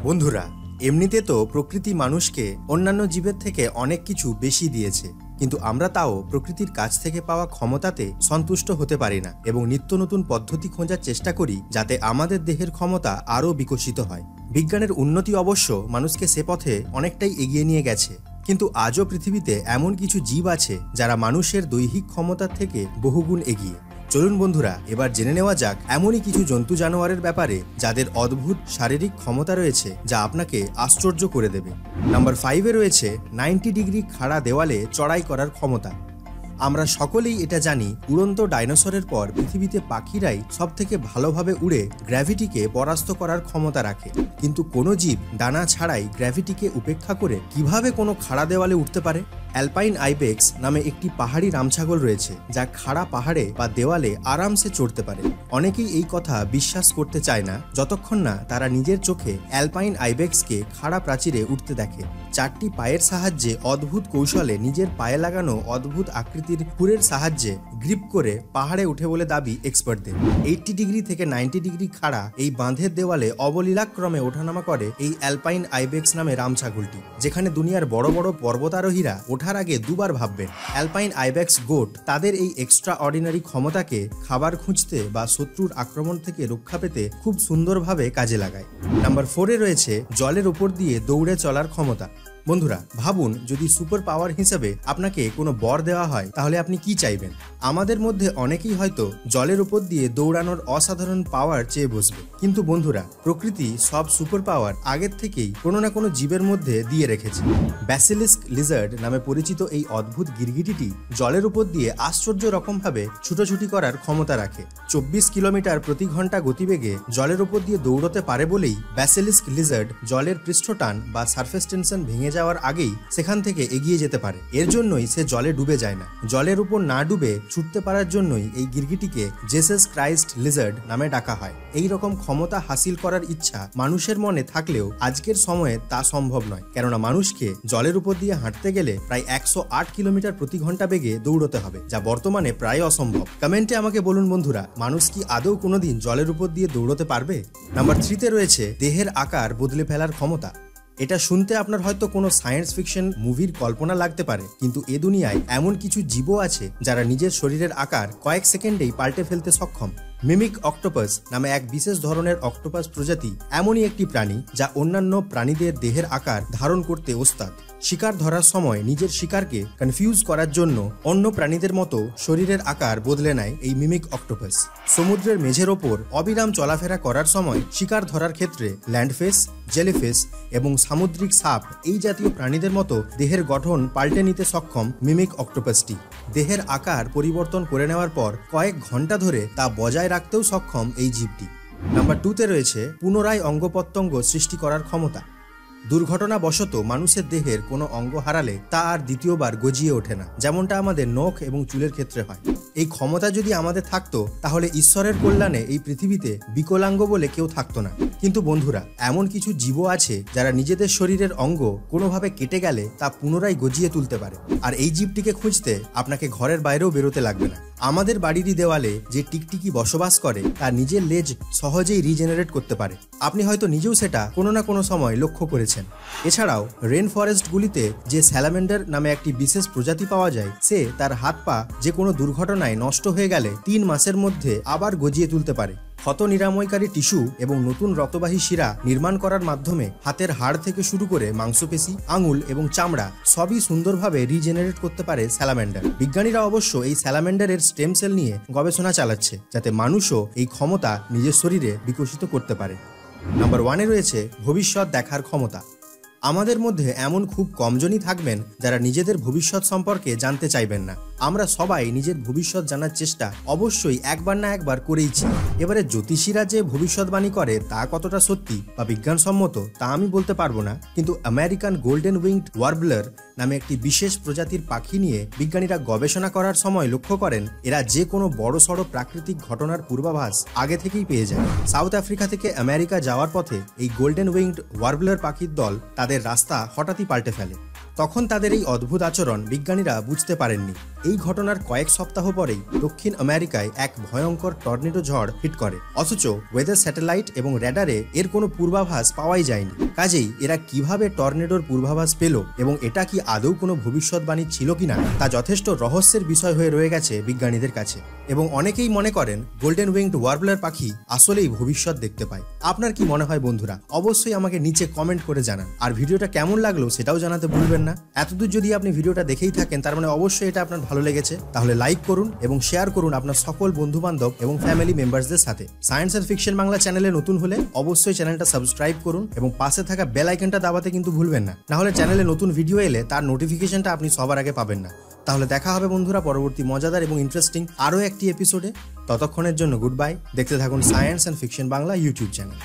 বন্ধুরা, এমনিতে তো প্রকৃতি মানুষকে অন্যান্য জীবের থেকে অনেক কিছু বেশি দিয়েছে, কিন্তু আমরা তাও প্রকৃতির কাছ থেকে পাওয়া ক্ষমতাতে সন্তুষ্ট হতে পারি না এবং নিত্য নতুন পদ্ধতি খোঁজার চেষ্টা করি যাতে আমাদের দেহের ক্ষমতা আরও বিকশিত হয়। বিজ্ঞানের উন্নতি অবশ্য মানুষকে সে পথে অনেকটাই এগিয়ে নিয়ে গেছে, কিন্তু আজও পৃথিবীতে এমন কিছু জীব আছে যারা মানুষের দৈহিক ক্ষমতার থেকে বহুগুণ এগিয়ে। চলুন বন্ধুরা, এবার জেনে নেওয়া যাক এমনই কিছু জন্তু জানোয়ারের ব্যাপারে যাদের অদ্ভুত শারীরিক ক্ষমতা রয়েছে যা আপনাকে আশ্চর্য করে দেবে। নাম্বার 5-এ রয়েছে 90 ডিগ্রি খাড়া দেওয়ালে চড়াই করার ক্ষমতা। আমরা সকলেই এটা জানি, উড়ন্ত ডাইনোসরের পর পৃথিবীতে পাখিরাই সবথেকে ভালোভাবে উড়ে গ্র্যাভিটিকে পরাস্ত করার ক্ষমতা রাখে, কিন্তু কোনো জীব ডানা ছাড়াই গ্র্যাভিটিকে উপেক্ষা করে কিভাবে কোনো খাড়া দেওয়ালে উঠতে পারে? অ্যালপাইন আইবেক্স নামে একটি পাহাড়ি রামছাগল রয়েছে যা খাড়া পাহাড়ে বা দেওয়ালে আরামসে চড়তে পারে। অনেকেই এই কথা বিশ্বাস করতে চায় না যতক্ষণ না তারা নিজের চোখে অ্যালপাইন আইবেক্সকে খাড়া প্রাচীরে উঠতে দেখে। 4টি পায়ের সাহায্যে অদ্ভুত কৌশলে নিজের পায়ে লাগানো অদ্ভুত আকৃতির হুরের সাহায্যে গ্রিপ করে পাহাড়ে উঠে বলে দাবি এক্সপার্টদের। 80 ডিগ্রি থেকে 90 ডিগ্রি খাড়া এই বাঁধের দেওয়ালে অবলীলাক্রমে ওঠানামা করে এই অ্যালপাইন আইবেক্স নামে রামছাগলটি, যেখানে দুনিয়ার বড় বড় পর্বতারোহীরা ওঠার আগে দুবার ভাববেন। অ্যালপাইন আইবেক্স গোট তাদের এই এক্সট্রা অর্ডিনারি ক্ষমতাকে খাবার খুঁজতে বা শত্রুর আক্রমণ থেকে রক্ষা পেতে খুব সুন্দরভাবে কাজে লাগায়। নাম্বার 4-এ রয়েছে জলের উপর দিয়ে দৌড়ে চলার ক্ষমতা। বন্ধুরা, ভাবুন যদি সুপার পাওয়ার হিসেবে আপনাকে কোনো বর দেওয়া হয় তাহলে আপনি কি চাইবেন? আমাদের মধ্যে অনেকেই হয়তো জলের উপর দিয়ে দৌড়ানোর অসাধারণ পাওয়ার চেয়ে বসবে, কিন্তু বন্ধুরা, প্রকৃতি সব সুপার পাওয়ার আগের থেকেই কোনো না কোনো জীবের মধ্যে দিয়ে রেখেছে। ব্যাসিলিস্ক লিজার্ড নামে পরিচিত এই অদ্ভুত গিরগিটিটি জলের উপর দিয়ে আশ্চর্য রকমভাবে ছুটোছুটি করার ক্ষমতা রাখে। 24 কিলোমিটার প্রতি ঘন্টা গতিবেগে জলের উপর দিয়ে দৌড়তে পারে বলেই ব্যাসিলিস্ক লিজার্ড জলের পৃষ্ঠটান বা সারফেস টেনশন ভেঙে যাওয়ার আগেই সেখান থেকে এগিয়ে যেতে পারে। এর জন্যই সে জলে ডুবে যায় না। জলের উপর না ডুবে ছুটতে পারার জন্যই এই গিরগিটিকে জেসাস ক্রাইস্ট লিজার্ড নামে ডাকা হয়। এই রকম ক্ষমতা হাসিল করার ইচ্ছা মানুষের মনে থাকলেও আজকের সময়ে তা সম্ভব নয়, কেননা মানুষকে জলের উপর দিয়ে হাঁটতে গেলে প্রায় 108 কিলোমিটার প্রতি ঘন্টা বেগে দৌড়তে হবে, যা বর্তমানে প্রায় অসম্ভব। কমেন্টে আমাকে বলুন বন্ধুরা, মানুষ কি আদৌ কোনোদিন জলের উপর দিয়ে দৌড়তে পারবে? নাম্বার 3-তে রয়েছে দেহের আকার বদলে ফেলার ক্ষমতা। এটা শুনতে আপনার হয়তো কোনো সায়েন্স ফিকশন মুভির কল্পনা লাগতে পারে, কিন্তু এ দুনিয়ায় এমন কিছু জীবও আছে যারা নিজের শরীরের আকার কয়েক সেকেন্ডেই পাল্টে ফেলতে সক্ষম। মিমিক অক্টোপাস নামে এক বিশেষ ধরনের অক্টোপাস প্রজাতি এমনই একটি প্রাণী যা অন্যান্য প্রাণীদের দেহের আকার ধারণ করতে ওস্তাদ। শিকার ধরার সময় নিজের শিকারকে কনফিউজ করার জন্য অন্য প্রাণীদের মতো শরীরের আকার বদলে নেয় এই মিমিক অক্টোপাস। সমুদ্রের মেঝের ওপর অবিরাম চলাফেরা করার সময় শিকার ধরার ক্ষেত্রে ল্যান্ডফিশ, জেলিফিশ এবং সামুদ্রিক সাপ এই জাতীয় প্রাণীদের মতো দেহের গঠন পাল্টে নিতে সক্ষম মিমিক অক্টোপাসটি। দেহের আকার পরিবর্তন করে নেওয়ার পর কয়েক ঘন্টা ধরে তা বজায় রাখতেও সক্ষম এই জীবটি। নাম্বার 2-তে রয়েছে পুনরায় অঙ্গ প্রত্যঙ্গ সৃষ্টি করার ক্ষমতা। দুর্ঘটনাবশত মানুষের দেহের কোনো অঙ্গ হারালে তা আর দ্বিতীয়বার গজিয়ে ওঠে না, যেমনটা আমাদের নখ এবং চুলের ক্ষেত্রে হয়। এই ক্ষমতা যদি আমাদের থাকতো তাহলে ঈশ্বরের কল্যাণে এই পৃথিবীতে বিকলাঙ্গ বলে কেউ থাকতো না। কিন্তু বন্ধুরা, এমন কিছু জীবও আছে যারা নিজেদের শরীরের অঙ্গ কোনোভাবে কেটে গেলে তা পুনরায় গজিয়ে তুলতে পারে, আর এই জীবটিকে খুঁজতে আপনাকে ঘরের বাইরেও বেরোতে লাগবে না। আমাদের বাড়িরই দেওয়ালে যে টিকটিকি বসবাস করে তার নিজের লেজ সহজেই রিজেনারেট করতে পারে। আপনি হয়তো নিজেও সেটা কোনো না কোনো সময় লক্ষ্য করেছেন। এছাড়াও রেন ফরেস্টগুলিতে যে স্যালামেন্ডার নামে একটি বিশেষ প্রজাতি পাওয়া যায়, সে তার হাত পা যে কোনো দুর্ঘটনায় নষ্ট হয়ে গেলে 3 মাসের মধ্যে আবার গজিয়ে তুলতে পারে। ক্ষত নিরাময়কারী টিস্যু এবং নতুন রক্তবাহী শিরা নির্মাণ করার মাধ্যমে হাতের হাড় থেকে শুরু করে মাংসপেশি, আঙুল এবং চামড়া সবই সুন্দরভাবে রিজেনারেট করতে পারে স্যালামেন্ডার। বিজ্ঞানীরা অবশ্য এই স্যালামেন্ডারের স্টেম সেল নিয়ে গবেষণা চালাচ্ছে, যাতে মানুষও এই ক্ষমতা নিজের শরীরে বিকশিত করতে পারে। নাম্বার 1-এ রয়েছে ভবিষ্যৎ দেখার ক্ষমতা। আমাদের মধ্যে এমন খুব কমজনই থাকবেন যারা নিজেদের ভবিষ্যৎ সম্পর্কে জানতে চাইবেন না। আমরা সবাই নিজের ভবিষ্যৎ জানার চেষ্টা অবশ্যই একবার না একবার করেইছি। এবারে জ্যোতিষীরা যে ভবিষ্যৎবাণী করে তা কতটা সত্যি বা বিজ্ঞানসম্মত তা আমি বলতে পারবো না, কিন্তু আমেরিকান গোল্ডেন উইংড ওয়ার্বলার নামে একটি বিশেষ প্রজাতির পাখি নিয়ে বিজ্ঞানীরা গবেষণা করার সময় লক্ষ্য করেন এরা যে কোনো বড়সড় প্রাকৃতিক ঘটনার পূর্বাভাস আগে থেকেই পেয়ে যায়। সাউথ আফ্রিকা থেকে আমেরিকা যাওয়ার পথে এই গোল্ডেন উইংড ওয়ার্বলার পাখির দল তাদের রাস্তা হঠাৎই পাল্টে ফেলে। তখন তাদের এই অদ্ভুত আচরণ বিজ্ঞানীরা বুঝতে পারেননি। এই ঘটনার কয়েক সপ্তাহ পরেই দক্ষিণ আমেরিকায় এক ভয়ঙ্কর টর্নেডো ঝড় হিট করে, অথচ ওয়েদার স্যাটেলাইট এবং র্যাডারে এর কোনো পূর্বাভাস পাওয়াই যায়নি। কাজেই এরা কিভাবে টর্নেডোর পূর্বাভাস পেল এবং এটা কি আদৌ কোনো ভবিষ্যৎবাণী ছিল কিনা তা যথেষ্ট রহস্যের বিষয় হয়ে রয়ে গেছে বিজ্ঞানীদের কাছে। এবং অনেকেই মনে করেন গোল্ডেন উইংড ওয়ার্বলার পাখি আসলেই ভবিষ্যৎ দেখতে পায়। আপনার কি মনে হয় বন্ধুরা? অবশ্যই আমাকে নিচে কমেন্ট করে জানান। আর ভিডিওটা কেমন লাগলো সেটাও জানাতে ভুলবেন না। এতদূর যদি আপনি ভিডিওটা দেখেই থাকেন তার মানে অবশ্যই এটা আপনার ভালো লেগেছে। তাহলে লাইক করুন এবং শেয়ার করুন আপনার সকল বন্ধু বান্ধব এবং ফ্যামিলি মেম্বারসদের সাথে। সায়েন্স অ্যান্ড ফিকশন বাংলা চ্যানেলে নতুন হলে অবশ্যই চ্যানেলটা সাবস্ক্রাইব করুন এবং পাশে থাকা বেল আইকনটা দাবাতে কিন্তু ভুলবেন না, নাহলে চ্যানেলে নতুন ভিডিও এলে তার নোটিফিকেশনটা আপনি সবার আগে পাবেন না। তাহলে দেখা হবে বন্ধুরা পরবর্তী মজাদার এবং ইন্টারেস্টিং আরও একটি এপিসোডে। ততক্ষণের জন্য গুড বাই। দেখতে থাকুন science and fiction Bangla YouTube channel.